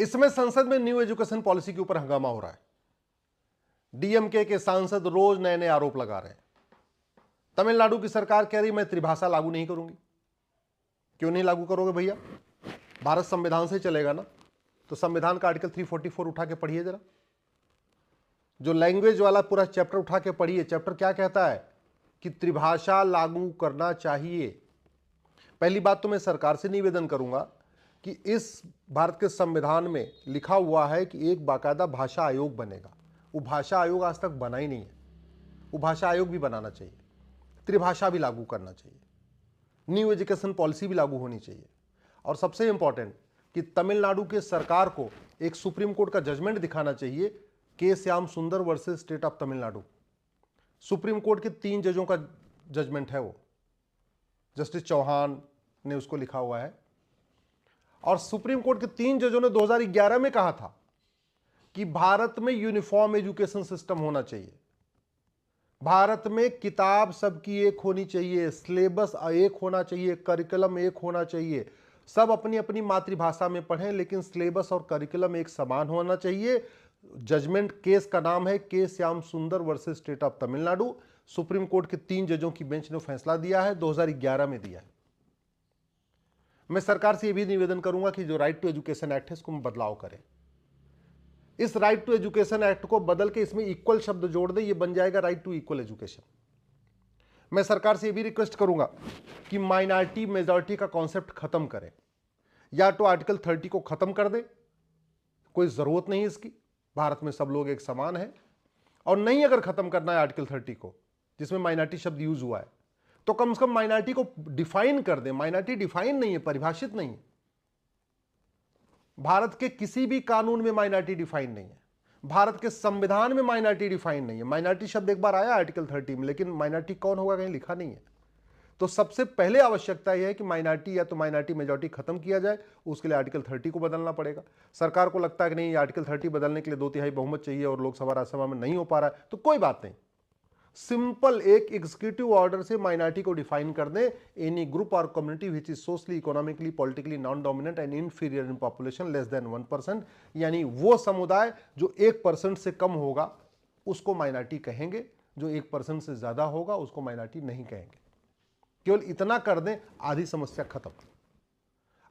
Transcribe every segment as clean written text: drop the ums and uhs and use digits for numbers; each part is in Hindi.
इसमें संसद में न्यू एजुकेशन पॉलिसी के ऊपर हंगामा हो रहा है। डीएमके के सांसद रोज नए नए आरोप लगा रहे हैं। तमिलनाडु की सरकार कह रही मैं त्रिभाषा लागू नहीं करूंगी। क्यों नहीं लागू करोगे भैया? भारत संविधान से चलेगा ना। तो संविधान का आर्टिकल 344 उठा के पढ़िए जरा, जो लैंग्वेज वाला पूरा चैप्टर उठा के पढ़िए। चैप्टर क्या कहता है कि त्रिभाषा लागू करना चाहिए। पहली बात तो मैं सरकार से निवेदन करूंगा कि इस भारत के संविधान में लिखा हुआ है कि एक बाकायदा भाषा आयोग बनेगा। वो भाषा आयोग आज तक बना ही नहीं है। वो भाषा आयोग भी बनाना चाहिए, त्रिभाषा भी लागू करना चाहिए, न्यू एजुकेशन पॉलिसी भी लागू होनी चाहिए। और सबसे इंपॉर्टेंट कि तमिलनाडु के सरकार को एक सुप्रीम कोर्ट का जजमेंट दिखाना चाहिए, के श्याम सुंदर versus state of Tamil Nadu. Supreme court के 3 जजों का जजमेंट है वो, जस्टिस चौहान ने उसको लिखा हुआ है। और सुप्रीम कोर्ट के 3 जजों ने 2011 में कहा था कि भारत में यूनिफॉर्म एजुकेशन सिस्टम होना चाहिए। भारत में किताब सबकी एक होनी चाहिए, सिलेबस एक होना चाहिए, करिकुलम एक होना चाहिए। सब अपनी अपनी मातृभाषा में पढ़ें, लेकिन सिलेबस और करिकुलम एक समान होना चाहिए। जजमेंट केस का नाम है के श्याम सुंदर versus state of Tamil Nadu. Supreme court के 3 जजों की बेंच ने फैसला दिया है, 2011 में दिया है। मैं सरकार से यह भी निवेदन करूंगा कि जो राइट टू एजुकेशन एक्ट है इसको बदलाव करें। इस राइट टू एजुकेशन एक्ट को बदल के इसमें इक्वल शब्द जोड़ दे, ये बन जाएगा राइट टू इक्वल एजुकेशन। मैं सरकार से यह भी रिक्वेस्ट करूंगा कि माइनॉरिटी मेजॉरिटी का कॉन्सेप्ट खत्म करें। या तो आर्टिकल 30 को खत्म कर दे, कोई जरूरत नहीं इसकी, भारत में सब लोग एक समान है। और नहीं अगर खत्म करना है आर्टिकल 30 को, जिसमें माइनॉरिटी शब्द यूज हुआ है, तो कम से कम माइनॉरिटी को डिफाइन कर दे। माइनॉरिटी डिफाइन नहीं है, परिभाषित नहीं है। भारत के किसी भी कानून में माइनॉरिटी डिफाइन नहीं है, भारत के संविधान में माइनॉरिटी डिफाइन नहीं है। माइनॉरिटी शब्द एक बार आया आर्टिकल 30 में, लेकिन माइनॉरिटी कौन होगा कहीं लिखा नहीं है। तो सबसे पहले आवश्यकता यह है कि माइनॉरिटी या तो माइनॉरिटी मेजॉरिटी खत्म किया जाए, उसके लिए आर्टिकल 30 को बदलना पड़ेगा। सरकार को लगता है कि नहीं, आर्टिकल 30 बदलने के लिए 2/3 बहुमत चाहिए और लोकसभा राज्यसभा में नहीं हो पा रहा है, तो कोई बात नहीं, सिंपल एक एग्जीक्यूटिव ऑर्डर से माइनॉरिटी को डिफाइन कर दें। एनी ग्रुप और community which is socially, economically, politically non dominant and inferior in population less than 1%, यानी वो समुदाय जो 1% से कम होगा उसको माइनॉरिटी कहेंगे, जो 1% से ज्यादा होगा उसको माइनॉरिटी नहीं कहेंगे। केवल इतना कर दें, आधी समस्या खत्म।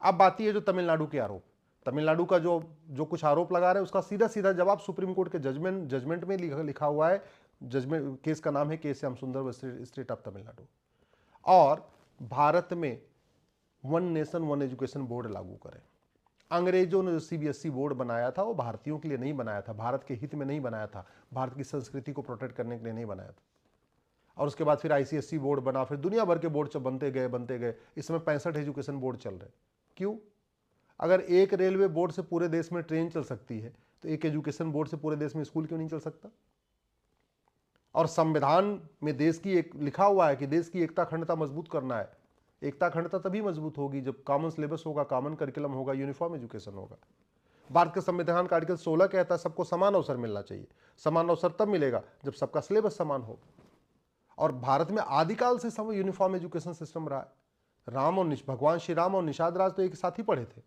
अब बात है जो तमिलनाडु के आरोप, तमिलनाडु का जो कुछ आरोप लगा रहे हैं उसका सीधा सीधा जवाब सुप्रीम कोर्ट के जजमेंट में लिखा हुआ है। जजमेंट केस का नाम है के श्याम सुंदर स्टेट ऑफ तमिलनाडु। और भारत में one nation one education board लागू करें। अंग्रेजों ने जो सीबीएसई बोर्ड बनाया था वो भारतीयों के लिए नहीं बनाया था, भारत के हित में नहीं बनाया था, भारत की संस्कृति को प्रोटेक्ट करने के लिए नहीं बनाया था। और उसके बाद फिर आईसीएसई बोर्ड बना, फिर दुनिया भर के बोर्ड बनते गए। इसमें 65 एजुकेशन बोर्ड चल रहे। क्यों? अगर एक रेलवे बोर्ड से पूरे देश में ट्रेन चल सकती है, तो एक एजुकेशन बोर्ड से पूरे देश में स्कूल क्यों नहीं चल सकता? और संविधान में देश की एक लिखा हुआ है कि देश की एकता अखंडता मजबूत करना है। एकता अखंडता तभी मजबूत होगी जब कॉमन सिलेबस होगा, कॉमन करिकुलम होगा, यूनिफॉर्म एजुकेशन होगा। भारत के संविधान का आर्टिकल 16 कहता है सबको समान अवसर मिलना चाहिए। समान अवसर तब मिलेगा जब सबका सिलेबस समान हो। और भारत में आदिकाल से सब यूनिफॉर्म एजुकेशन सिस्टम रहा है। भगवान श्री राम और निषाद राज तो एक साथ ही पढ़े थे।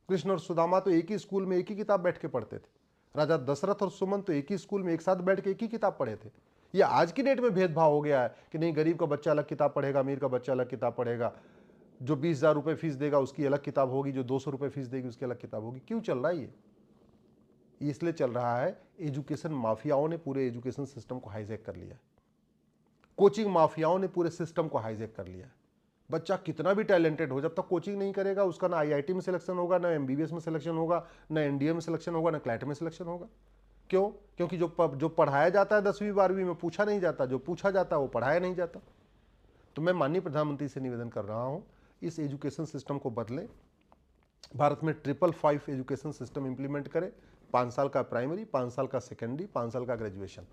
कृष्ण और सुदामा तो एक ही स्कूल में एक ही किताब बैठ के पढ़ते थे। राजा दशरथ और सुमन तो एक ही स्कूल में एक साथ बैठ के एक ही किताब पढ़े थे। ये आज की डेट में भेदभाव हो गया है कि नहीं, गरीब का बच्चा अलग किताब पढ़ेगा, अमीर का बच्चा अलग किताब पढ़ेगा। जो 20,000 रुपये फीस देगा उसकी अलग किताब होगी, जो 200 रुपये फीस देगी उसकी अलग किताब होगी। क्यों चल रहा है ये? इसलिए चल रहा है एजुकेशन माफियाओं ने पूरे एजुकेशन सिस्टम को हाईजैक कर लिया। कोचिंग माफियाओं ने पूरे सिस्टम को हाईजैक कर लिया। बच्चा कितना भी टैलेंटेड हो, जब तक कोचिंग नहीं करेगा उसका ना आईआईटी में सिलेक्शन होगा, ना एमबीबीएस में सिलेक्शन होगा, ना एनडीए में सिलेक्शन होगा, ना क्लैट में सिलेक्शन होगा। क्यों? क्योंकि जो पढ़ाया जाता है 10वीं 12वीं में पूछा नहीं जाता, जो पूछा जाता है वो पढ़ाया नहीं जाता। तो मैं माननीय प्रधानमंत्री से निवेदन कर रहा हूं, इस एजुकेशन सिस्टम को बदलें। भारत में 555 एजुकेशन सिस्टम इंप्लीमेंट करें। 5 साल का प्राइमरी, 5 साल का सेकेंडरी, 5 साल का ग्रेजुएशन।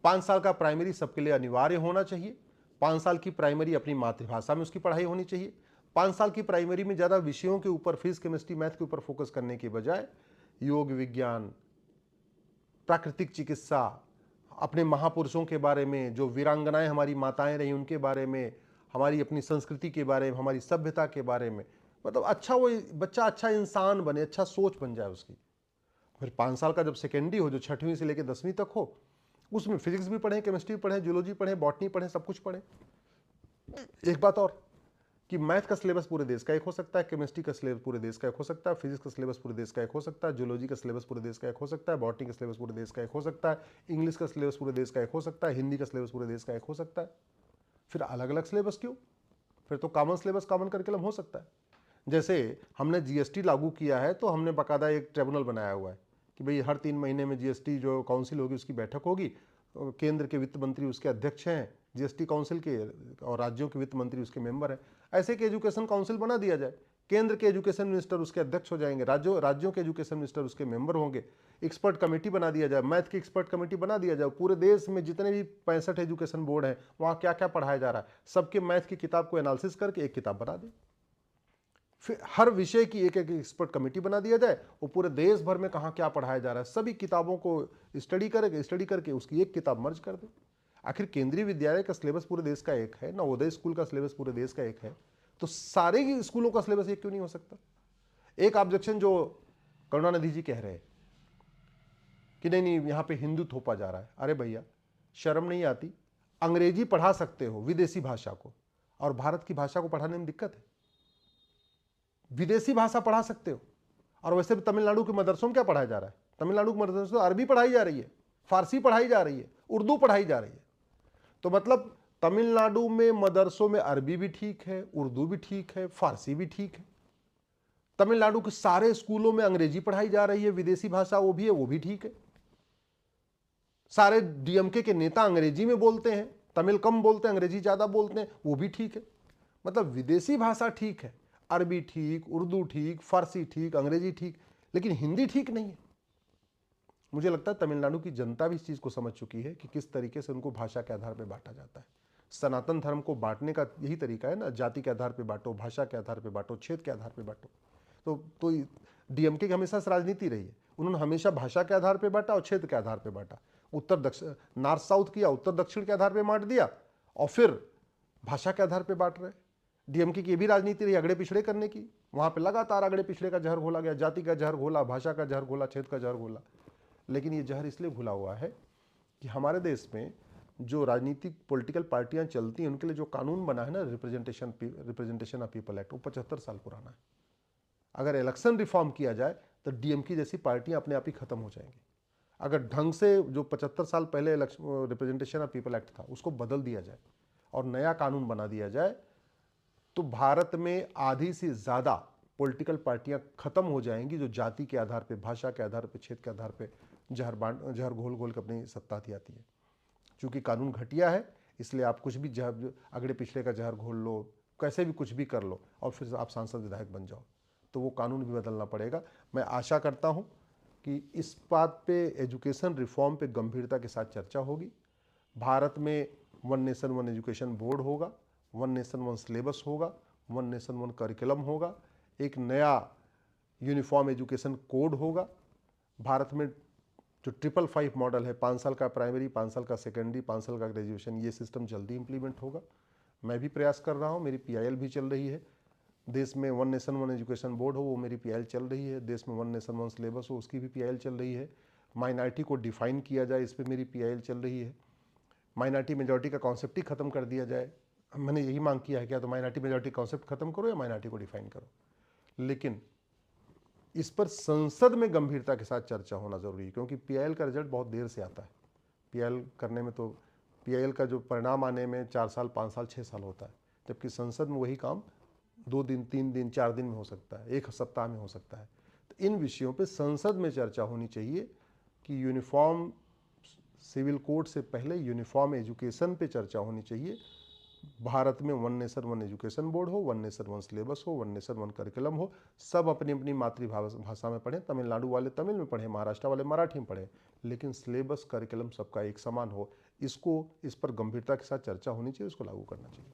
5 साल का प्राइमरी सबके लिए अनिवार्य होना चाहिए। 5 साल की प्राइमरी अपनी मातृभाषा में उसकी पढ़ाई होनी चाहिए। 5 साल की प्राइमरी में ज़्यादा विषयों के ऊपर, फिजिक्स, केमिस्ट्री, मैथ के ऊपर फोकस करने के बजाय योग, विज्ञान, प्राकृतिक चिकित्सा, अपने महापुरुषों के बारे में, जो वीरांगनाएं हमारी माताएं रही उनके बारे में, हमारी अपनी संस्कृति के बारे में, हमारी सभ्यता के बारे में मतलब अच्छा वो बच्चा अच्छा इंसान बने, अच्छा सोच बन जाए उसकी। फिर 5 साल का जब सेकेंडरी हो, जो 6वीं से लेकर 10वीं तक हो, उसमें फिजिक्स भी पढ़ें, केमिस्ट्री पढ़ें, जूलॉजी पढ़ें, बॉटनी पढ़ें, सब कुछ पढ़ें। एक बात और कि मैथ का सिलेबस पूरे देश का एक हो सकता है, केमिस्ट्री का सिलेबस पूरे देश का एक हो सकता है, फिजिक्स का सिलेबस पूरे देश का एक हो सकता है, जूलॉजी का सिलेबस पूरे देश का एक हो सकता है, बॉटनी का सिलेबस पूरे देश का एक हो सकता है, इंग्लिश का सिलेबस पूरे देश का एक हो सकता है, हिंदी का सिलेबस पूरे देश का एक हो सकता है। फिर अलग अलग सिलेबस क्यों? फिर तो कॉमन सिलेबस, कॉमन करिकुलम हो सकता है। जैसे हमने जीएसटी लागू किया है तो हमने बाकायदा एक ट्रिब्यूनल बनाया हुआ है कि भाई हर 3 महीने में जीएसटी जो काउंसिल होगी उसकी बैठक होगी, केंद्र के वित्त मंत्री उसके अध्यक्ष हैं जीएसटी काउंसिल के, और राज्यों के वित्त मंत्री उसके मेंबर हैं। ऐसे कि एजुकेशन काउंसिल बना दिया जाए, केंद्र के एजुकेशन मिनिस्टर उसके अध्यक्ष हो जाएंगे, राज्यों के एजुकेशन मिनिस्टर उसके मेंबर होंगे, एक्सपर्ट कमेटी बना दिया जाए, मैथ की एक्सपर्ट कमेटी बना दिया जाए, पूरे देश में जितने भी 65 एजुकेशन बोर्ड हैं वहाँ क्या क्या पढ़ाया जा रहा है सबके मैथ की किताब को एनालिसिस करके एक किताब बना दें। फिर हर विषय की एक एक एक्सपर्ट कमेटी बना दिया जाए, वो पूरे देश भर में कहाँ क्या पढ़ाया जा रहा है सभी किताबों को स्टडी करके उसकी एक किताब मर्ज कर दे। आखिर केंद्रीय विद्यालय का सिलेबस पूरे देश का एक है, नवोदय स्कूल का सिलेबस पूरे देश का एक है, तो सारे ही स्कूलों का सिलेबस एक क्यों नहीं हो सकता? एक ऑब्जेक्शन जो करुणानिधि जी कह रहे हैं कि नहीं नहीं यहां पे हिंदू थोपा जा रहा है, अरे भैया शर्म नहीं आती? अंग्रेजी पढ़ा सकते हो विदेशी भाषा को, और भारत की भाषा को पढ़ाने में दिक्कत है? विदेशी भाषा पढ़ा सकते हो, और वैसे भी तमिलनाडु के मदरसों में क्या पढ़ाया जा रहा है? तमिलनाडु के मदरसों में अरबी पढ़ाई जा रही है, फारसी पढ़ाई जा रही है, उर्दू पढ़ाई जा रही है। तो मतलब तमिलनाडु में मदरसों में अरबी भी ठीक है, उर्दू भी ठीक है, फारसी भी ठीक है। तमिलनाडु के सारे स्कूलों में अंग्रेजी पढ़ाई जा रही है, विदेशी भाषा वो भी ठीक है। सारे डीएमके के नेता अंग्रेजी में बोलते हैं, तमिल कम बोलते हैं, अंग्रेजी ज्यादा बोलते हैं, वो भी ठीक है। मतलब विदेशी भाषा ठीक है, अरबी ठीक, उर्दू ठीक, फारसी ठीक, अंग्रेजी ठीक, लेकिन हिंदी ठीक नहीं है। मुझे लगता है तमिलनाडु की जनता भी इस चीज को समझ चुकी है कि किस तरीके से उनको भाषा के आधार पर बांटा जाता है। सनातन धर्म को बांटने का यही तरीका है ना, जाति के आधार पर बांटो, भाषा के आधार पर बांटो, क्षेत्र के आधार पर बांटो। तो डीएमके की हमेशा से राजनीति रही है, उन्होंने हमेशा भाषा के आधार पर बांटा और क्षेत्र के आधार पर बांटा। उत्तर दक्षिण, नॉर्थ साउथ किया, उत्तर दक्षिण के आधार पर बांट दिया, और फिर भाषा के आधार पर बांट रहे। डीएमके की भी राजनीति रही अगड़े पिछड़े करने की, वहां पे लगातार अगड़े पिछड़े का जहर घोला गया, जाति का जहर घोला, भाषा का जहर घोला, क्षेत्र का जहर घोला। लेकिन ये जहर इसलिए घुला हुआ है कि हमारे देश में जो राजनीतिक पॉलिटिकल पार्टियां चलती हैं उनके लिए जो कानून बना है ना, रिप्रेजेंटेशन ऑफ पीपल एक्ट, वो 75 साल पुराना है। अगर इलेक्शन रिफॉर्म किया जाए तो डीएमके जैसी पार्टियां अपने आप ही खत्म हो जाएंगी। अगर ढंग से जो 75 साल पहले रिप्रेजेंटेशन ऑफ पीपल एक्ट था उसको बदल दिया जाए और नया कानून बना दिया जाए, तो भारत में आधी से ज़्यादा पॉलिटिकल पार्टियां खत्म हो जाएंगी जो जाति के आधार पे, भाषा के आधार पे, क्षेत्र के आधार पे जहर घोल घोल के अपनी सत्ता आती है। चूंकि कानून घटिया है इसलिए आप कुछ भी जहर, अगड़े पिछड़े का जहर घोल लो, कैसे भी कुछ भी कर लो और फिर आप सांसद विधायक बन जाओ, तो वो कानून भी बदलना पड़ेगा। मैं आशा करता हूँ कि इस बात पे, एजुकेशन रिफॉर्म पे गंभीरता के साथ चर्चा होगी। भारत में one nation one education board होगा, वन नेशन वन सिलेबस होगा, वन नेशन वन करिकुलम होगा, एक नया यूनिफॉर्म एजुकेशन कोड होगा। भारत में जो 555 मॉडल है, 5 साल का प्राइमरी, 5 साल का सेकेंडरी, 5 साल का ग्रेजुएशन, ये सिस्टम जल्दी इंप्लीमेंट होगा। मैं भी प्रयास कर रहा हूँ, मेरी पीआईएल भी चल रही है। देश में one nation one education board हो, वो मेरी पीआईएल चल रही है। देश में वन नेशन वन सिलेबस हो, उसकी भी पीआईएल चल रही है। माइनॉरिटी को डिफाइन किया जाए, इस पर मेरी पीआईएल चल रही है। माइनॉरिटी मेजॉरिटी का कॉन्सेप्ट ही खत्म कर दिया जाए, मैंने यही मांग किया है, क्या तो माइनॉरिटी मेजॉरिटी कॉन्सेप्ट खत्म करो या माइनॉरिटी को डिफाइन करो। लेकिन इस पर संसद में गंभीरता के साथ चर्चा होना जरूरी है, क्योंकि पीआईएल का रिजल्ट बहुत देर से आता है। पीआईएल करने में तो, पीआईएल का जो परिणाम आने में 4 साल, 5 साल, 6 साल होता है, जबकि संसद में वही काम 2 दिन, 3 दिन, 4 दिन में हो सकता है, 1 सप्ताह में हो सकता है। तो इन विषयों पे संसद में चर्चा होनी चाहिए कि यूनिफॉर्म सिविल कोड से पहले यूनिफॉर्म एजुकेशन पे चर्चा होनी चाहिए। भारत में one nation one education board हो, वन नेशन वन सिलेबस हो, वन नेशन वन करिकुलम हो, सब अपनी अपनी मातृभाषा में पढ़ें। तमिलनाडु वाले तमिल में पढ़ें, महाराष्ट्र वाले मराठी में पढ़ें, लेकिन सिलेबस करिकुलम सबका एक समान हो। इस पर गंभीरता के साथ चर्चा होनी चाहिए, उसको लागू करना चाहिए।